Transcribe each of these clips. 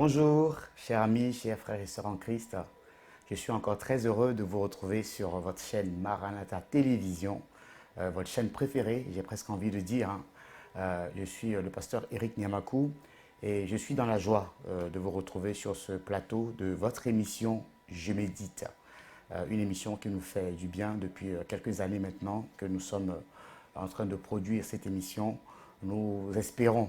Bonjour, chers amis, chers frères et sœurs en Christ. Je suis encore très heureux de vous retrouver sur votre chaîne Maranatha Télévision, votre chaîne préférée, j'ai presque envie de dire. Je suis le pasteur Eric Nyamakou et je suis dans la joie de vous retrouver sur ce plateau de votre émission Je médite. Une émission qui nous fait du bien depuis quelques années maintenant que nous sommes en train de produire cette émission. Nous espérons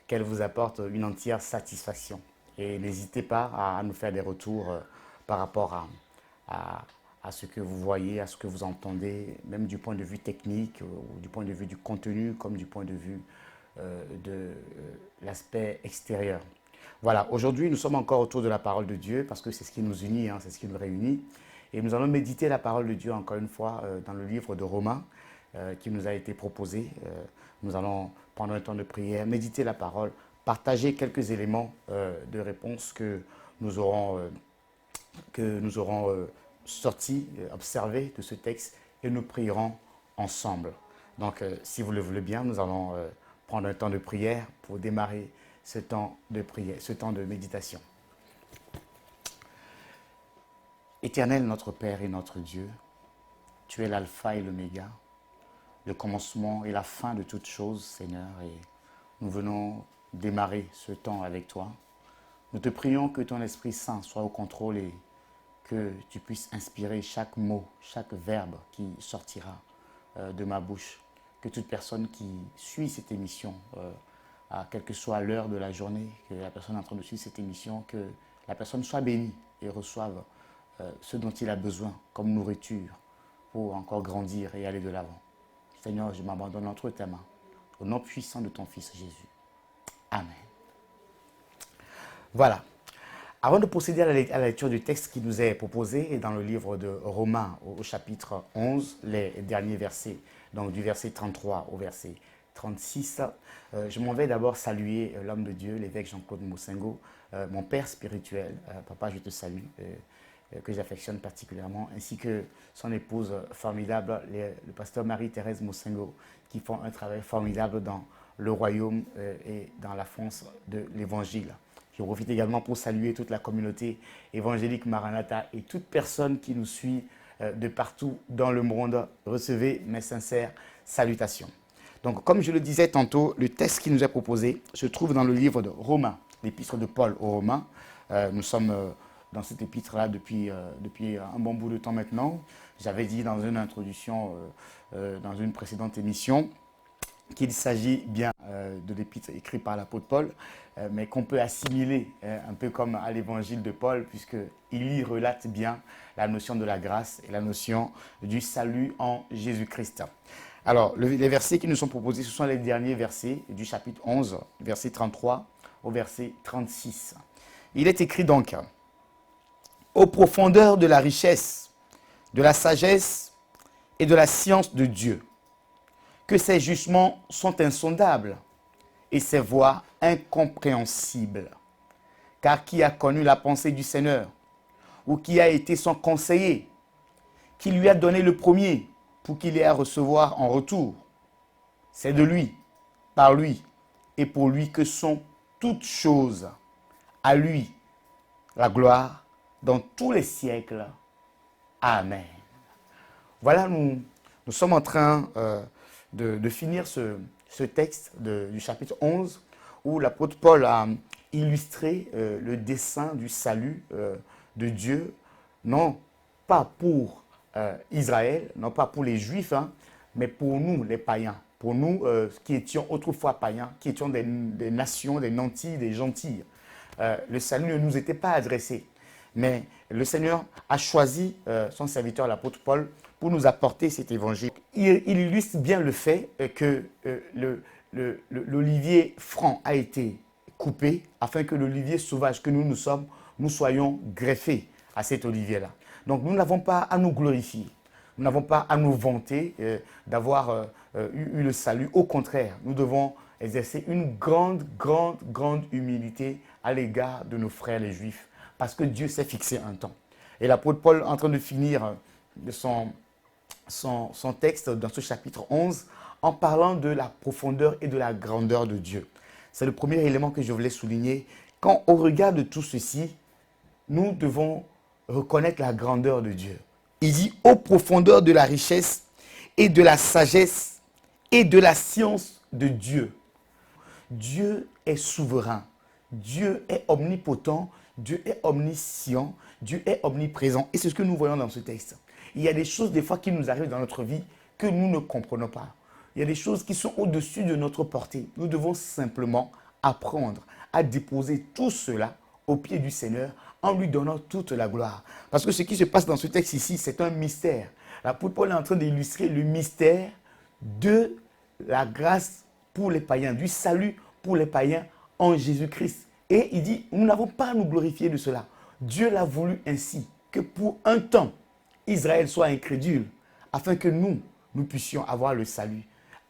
qu'elle vous apporte une entière satisfaction. Et n'hésitez pas à nous faire des retours par rapport à ce que vous voyez, à ce que vous entendez, même du point de vue technique, ou du point de vue du contenu, comme du point de vue de l'aspect extérieur. Voilà, aujourd'hui nous sommes encore autour de la parole de Dieu parce que c'est ce qui nous unit, c'est ce qui nous réunit. Et nous allons méditer la parole de Dieu encore une fois dans le livre de Romains qui nous a été proposé. Nous allons prendre un temps de prière, méditer la parole, partager quelques éléments de réponse que nous aurons sortis, observés de ce texte et nous prierons ensemble. Donc, si vous le voulez bien, nous allons prendre un temps de prière pour démarrer ce temps de prière, ce temps de méditation. Éternel, notre Père et notre Dieu, tu es l'alpha et l'oméga, le commencement et la fin de toutes choses, Seigneur, et nous venons démarrer ce temps avec toi. Nous te prions que ton Esprit Saint soit au contrôle et que tu puisses inspirer chaque mot, chaque verbe qui sortira de ma bouche. Que toute personne qui suit cette émission, quelle que soit l'heure de la journée, que la personne est en train de suivre cette émission, que la personne soit bénie et reçoive ce dont il a besoin comme nourriture pour encore grandir et aller de l'avant. Seigneur, je m'abandonne entre tes mains, au nom puissant de ton Fils Jésus. Amen. Voilà. Avant de procéder à la lecture du texte qui nous est proposé dans le livre de Romains au chapitre 11, les derniers versets, donc du verset 33 au verset 36, je m'en vais d'abord saluer l'homme de Dieu, l'évêque Jean-Claude Moussingo, mon père spirituel. Papa, je te salue, que j'affectionne particulièrement, ainsi que son épouse formidable, le pasteur Marie-Thérèse Moussingo, qui font un travail formidable dans le royaume et dans la France de l'Évangile. Je profite également pour saluer toute la communauté évangélique Maranatha et toute personne qui nous suit de partout dans le monde. Recevez mes sincères salutations. Donc, comme je le disais tantôt, le texte qui nous est proposé se trouve dans le livre de Romains, l'épître de Paul aux Romains. Nous sommes dans cette épître-là depuis un bon bout de temps maintenant. J'avais dit dans une introduction, dans une précédente émission, qu'il s'agit bien de l'épître écrite par l'apôtre Paul, mais qu'on peut assimiler un peu comme à l'évangile de Paul, puisqu'il y relate bien la notion de la grâce et la notion du salut en Jésus-Christ. Alors, les versets qui nous sont proposés, ce sont les derniers versets du chapitre 11, verset 33 au verset 36. Il est écrit donc, « Aux profondeurs de la richesse, de la sagesse et de la science de Dieu, que ses jugements sont insondables et ses voies incompréhensibles. Car qui a connu la pensée du Seigneur, ou qui a été son conseiller, qui lui a donné le premier pour qu'il ait à recevoir en retour? C'est de lui, par lui et pour lui que sont toutes choses. À lui la gloire dans tous les siècles. Amen. » Voilà, nous sommes en train de finir ce texte du chapitre 11 où l'apôtre Paul a illustré le dessein du salut de Dieu, non pas pour Israël, non pas pour les Juifs, mais pour nous les païens, pour nous qui étions autrefois païens, qui étions des nations, des nantis, des gentils. Le salut ne nous était pas adressé, mais le Seigneur a choisi son serviteur, l'apôtre Paul, pour nous apporter cet évangile. Il illustre bien le fait que l'olivier franc a été coupé afin que l'olivier sauvage que nous sommes, nous soyons greffés à cet olivier-là. Donc nous n'avons pas à nous glorifier, nous n'avons pas à nous vanter d'avoir eu le salut. Au contraire, nous devons exercer une grande humilité à l'égard de nos frères les Juifs, parce que Dieu s'est fixé un temps. Et l'apôtre Paul, en train de finir son texte dans ce chapitre 11, en parlant de la profondeur et de la grandeur de Dieu. C'est le premier élément que je voulais souligner, quand on regarde tout ceci, nous devons reconnaître la grandeur de Dieu. Il dit, ô profondeur de la richesse et de la sagesse et de la science de Dieu. Dieu est souverain. Dieu est omnipotent. Dieu est omniscient. Dieu est omniprésent. Et c'est ce que nous voyons dans ce texte. Il y a des choses des fois qui nous arrivent dans notre vie que nous ne comprenons pas. Il y a des choses qui sont au-dessus de notre portée. Nous devons simplement apprendre à déposer tout cela au pied du Seigneur en lui donnant toute la gloire. Parce que ce qui se passe dans ce texte ici, c'est un mystère. L'apôtre Paul est en train d'illustrer le mystère de la grâce pour les païens, du salut pour les païens en Jésus-Christ. Et il dit, nous n'avons pas à nous glorifier de cela. Dieu l'a voulu ainsi, que pour un temps, Israël soit incrédule, afin que nous puissions avoir le salut.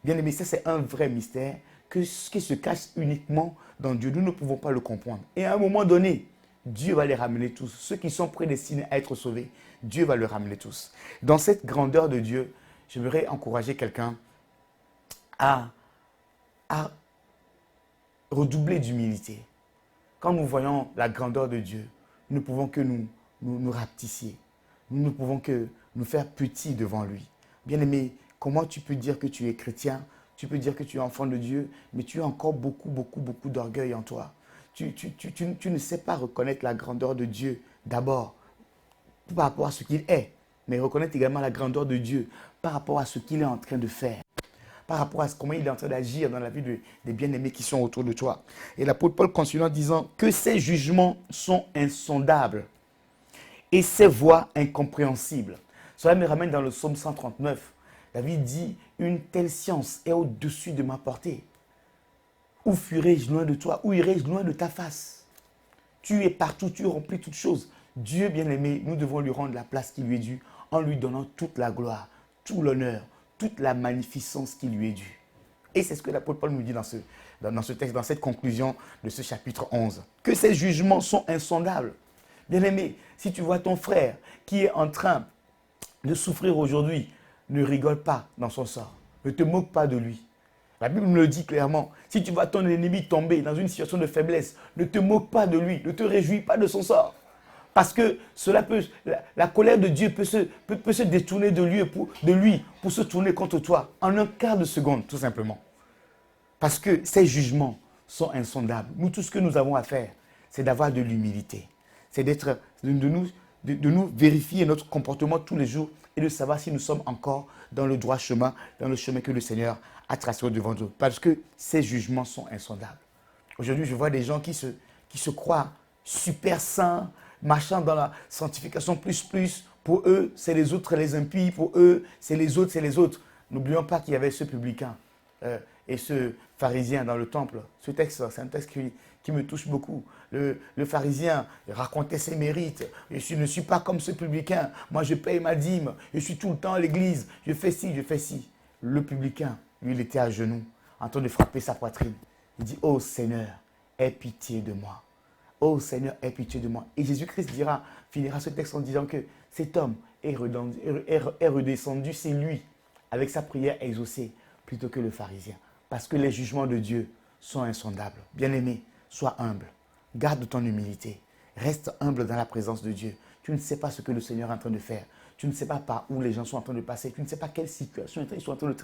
Bien aimé, ça c'est un vrai mystère qui se cache uniquement dans Dieu. Nous ne pouvons pas le comprendre. Et à un moment donné, Dieu va les ramener tous. Ceux qui sont prédestinés à être sauvés, Dieu va les ramener tous. Dans cette grandeur de Dieu, j'aimerais encourager quelqu'un à redoubler d'humilité. Quand nous voyons la grandeur de Dieu, nous ne pouvons que nous rapetisser. Nous ne pouvons que nous faire petits devant lui. Bien-aimé, comment tu peux dire que tu es chrétien? Tu peux dire que tu es enfant de Dieu, mais tu as encore beaucoup d'orgueil en toi. Tu ne sais pas reconnaître la grandeur de Dieu d'abord par rapport à ce qu'il est, mais reconnaître également la grandeur de Dieu par rapport à ce qu'il est en train de faire, par rapport à comment il est en train d'agir dans la vie des bien-aimés qui sont autour de toi. Et l'apôtre Paul continue en disant que ses jugements sont insondables et ses voies incompréhensibles. Cela me ramène dans le psaume 139. David dit, une telle science est au-dessus de ma portée. Où fuirai-je loin de toi? Où irai-je loin de ta face? Tu es partout, tu remplis toutes choses. Dieu bien-aimé, nous devons lui rendre la place qui lui est due en lui donnant toute la gloire, tout l'honneur, toute la magnificence qui lui est due. Et c'est ce que l'apôtre Paul nous dit dans ce texte, dans cette conclusion de ce chapitre 11. Que ces jugements sont insondables. Bien-aimé, si tu vois ton frère qui est en train de souffrir aujourd'hui, ne rigole pas dans son sort. Ne te moque pas de lui. La Bible nous le dit clairement. Si tu vois ton ennemi tomber dans une situation de faiblesse, ne te moque pas de lui. Ne te réjouis pas de son sort. Parce que la colère de Dieu peut se détourner de lui pour se tourner contre toi en un quart de seconde, tout simplement. Parce que ces jugements sont insondables. Nous, tout ce que nous avons à faire, c'est d'avoir de l'humilité. C'est de nous vérifier notre comportement tous les jours et de savoir si nous sommes encore dans le droit chemin, dans le chemin que le Seigneur a tracé devant nous. Parce que ces jugements sont insondables. Aujourd'hui, je vois des gens qui se croient super saints, marchant dans la sanctification plus. Pour eux, c'est les autres les impies. Pour eux, c'est les autres. N'oublions pas qu'il y avait ce publicain et ce pharisien dans le temple. Ce texte, c'est un texte qui me touche beaucoup. Le pharisien racontait ses mérites. Je ne suis pas comme ce publicain. Moi, je paye ma dîme. Je suis tout le temps à l'église. Je fais ci, je fais ci. Le publicain, lui, il était à genoux, en train de frapper sa poitrine. Il dit, oh Seigneur, aie pitié de moi. Oh Seigneur, aie pitié de moi. Et Jésus-Christ finira ce texte en disant que cet homme est redescendu, c'est lui, avec sa prière exaucée, plutôt que le pharisien. Parce que les jugements de Dieu sont insondables. Bien-aimé, sois humble. Garde ton humilité. Reste humble dans la présence de Dieu. Tu ne sais pas ce que le Seigneur est en train de faire. Tu ne sais pas par où les gens sont en train de passer. Tu ne sais pas quelle situation ils sont en train de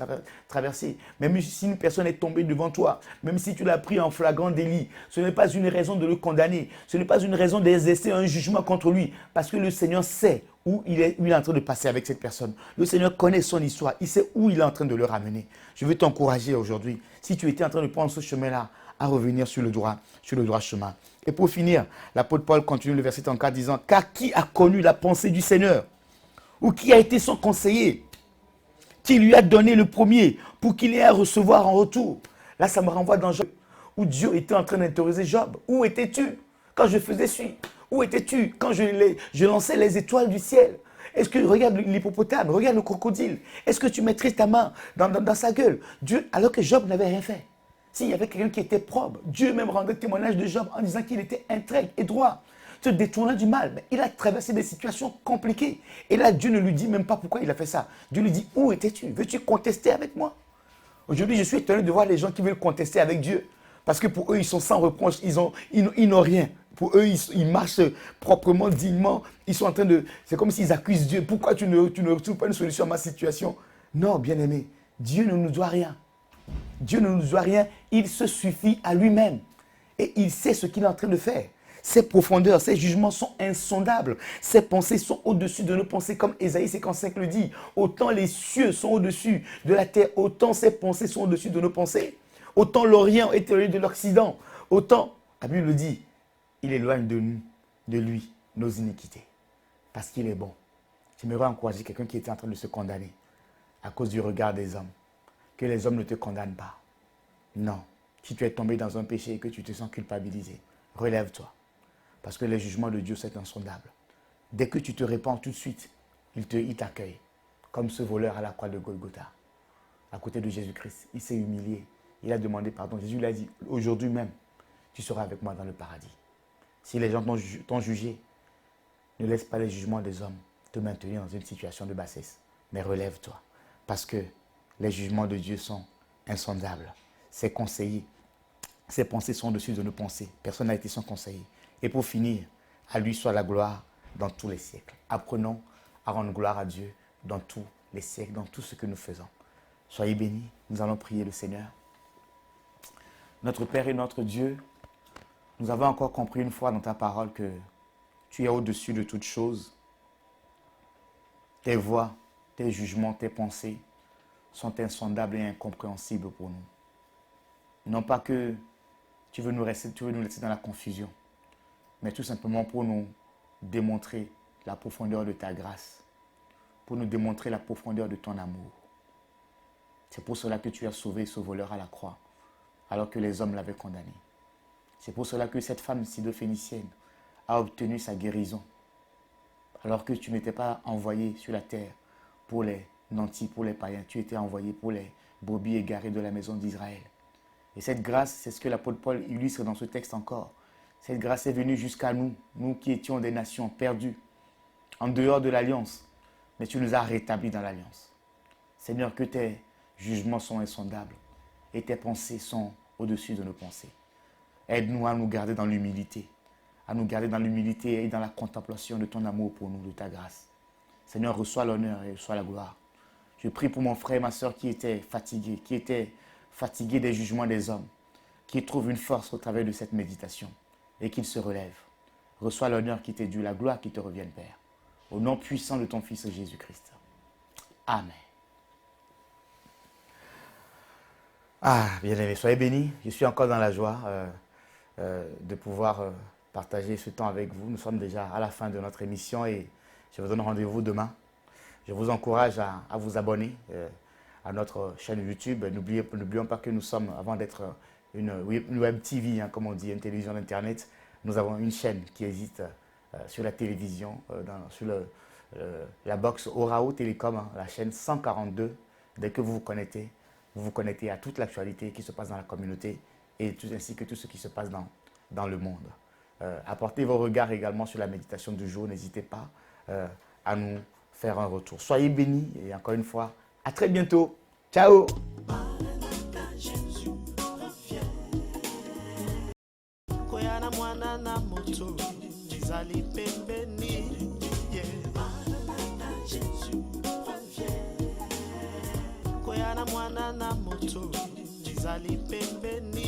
traverser. Même si une personne est tombée devant toi, même si tu l'as pris en flagrant délit, ce n'est pas une raison de le condamner. Ce n'est pas une raison d'exercer un jugement contre lui. Parce que le Seigneur sait où il est en train de passer avec cette personne. Le Seigneur connaît son histoire. Il sait où il est en train de le ramener. Je veux t'encourager aujourd'hui, si tu étais en train de prendre ce chemin-là, à revenir sur le droit chemin. Et pour finir, l'apôtre Paul continue le verset 34 disant, car qui a connu la pensée du Seigneur? Ou qui a été son conseiller, qui lui a donné le premier pour qu'il ait à recevoir en retour. Là, ça me renvoie dans Job, où Dieu était en train d'interroger Job. Où étais-tu quand je faisais ci? Où étais-tu quand je lançais les étoiles du ciel? Est-ce que, regarde l'hippopotame, regarde le crocodile, est-ce que tu mettrais ta main dans sa gueule? Dieu, alors que Job n'avait rien fait. S'il y avait quelqu'un qui était propre, Dieu même rendait témoignage de Job en disant qu'il était intègre et droit, se détournant du mal. Mais il a traversé des situations compliquées. Et là, Dieu ne lui dit même pas pourquoi il a fait ça. Dieu lui dit, où étais-tu? Veux-tu contester avec moi? Aujourd'hui, je suis étonné de voir les gens qui veulent contester avec Dieu. Parce que pour eux, ils sont sans reproche, ils n'ont rien. Pour eux, ils marchent proprement, dignement. Ils sont en train de... C'est comme s'ils accusent Dieu. Pourquoi tu ne trouves pas une solution à ma situation? Non, bien-aimé, Dieu ne nous doit rien. Dieu ne nous doit rien. Il se suffit à lui-même. Et il sait ce qu'il est en train de faire. Ses profondeurs, ses jugements sont insondables. Ses pensées sont au-dessus de nos pensées, comme Ésaïe 55 le dit. Autant les cieux sont au-dessus de la terre, autant ses pensées sont au-dessus de nos pensées. Autant l'Orient est éloigné de l'Occident. Autant, la Bible le dit, il éloigne de nous, de lui, nos iniquités. Parce qu'il est bon. J'aimerais encourager quelqu'un qui était en train de se condamner à cause du regard des hommes. Que les hommes ne te condamnent pas. Non. Si tu es tombé dans un péché et que tu te sens culpabilisé, relève-toi. Parce que les jugements de Dieu, c'est insondable. Dès que tu te répands tout de suite, il t'accueille. Comme ce voleur à la croix de Golgotha. À côté de Jésus-Christ, il s'est humilié. Il a demandé pardon. Jésus lui a dit, aujourd'hui même, tu seras avec moi dans le paradis. Si les gens t'ont jugé, ne laisse pas les jugements des hommes te maintenir dans une situation de bassesse. Mais relève-toi. Parce que les jugements de Dieu sont insondables. Ses conseillers, ses pensées sont au-dessus de nos pensées. Personne n'a été sans conseiller. Et pour finir, à lui soit la gloire dans tous les siècles. Apprenons à rendre gloire à Dieu dans tous les siècles, dans tout ce que nous faisons. Soyez bénis, nous allons prier le Seigneur. Notre Père et notre Dieu, nous avons encore compris une fois dans ta parole que tu es au-dessus de toutes choses. Tes voies, tes jugements, tes pensées sont insondables et incompréhensibles pour nous. Non pas que tu veux nous laisser dans la confusion, mais tout simplement pour nous démontrer la profondeur de ta grâce, pour nous démontrer la profondeur de ton amour. C'est pour cela que tu as sauvé ce voleur à la croix, alors que les hommes l'avaient condamné. C'est pour cela que cette femme sidophénicienne a obtenu sa guérison, alors que tu n'étais pas envoyé sur la terre pour les nantis, pour les païens, tu étais envoyé pour les brebis égarées de la maison d'Israël. Et cette grâce, c'est ce que l'apôtre Paul illustre dans ce texte encore. Cette grâce est venue jusqu'à nous, nous qui étions des nations perdues, en dehors de l'alliance, mais tu nous as rétablis dans l'alliance. Seigneur, que tes jugements sont insondables et tes pensées sont au-dessus de nos pensées. Aide-nous à nous garder dans l'humilité, et dans la contemplation de ton amour pour nous, de ta grâce. Seigneur, reçois l'honneur et reçois la gloire. Je prie pour mon frère et ma soeur qui étaient fatigués des jugements des hommes, qui trouvent une force au travers de cette méditation et qu'ils se relèvent. Reçois l'honneur qui t'est dû, la gloire qui te revienne, Père. Au nom puissant de ton Fils Jésus-Christ. Amen. Ah, bien-aimés, soyez bénis. Je suis encore dans la joie de pouvoir partager ce temps avec vous. Nous sommes déjà à la fin de notre émission et je vous donne rendez-vous demain. Je vous encourage à vous abonner à notre chaîne YouTube. N'oublions pas que nous sommes, avant d'être une web TV, comme on dit, une télévision d'Internet, nous avons une chaîne qui existe sur la télévision, sur la box Orao Télécom, la chaîne 142. Dès que vous vous connectez à toute l'actualité qui se passe dans la communauté et ainsi que tout ce qui se passe dans le monde. Apportez vos regards également sur la méditation du jour. N'hésitez pas à nous faire un retour. Soyez bénis et encore une fois, à très bientôt. Ciao! Mwana na moto, jizali pembeni.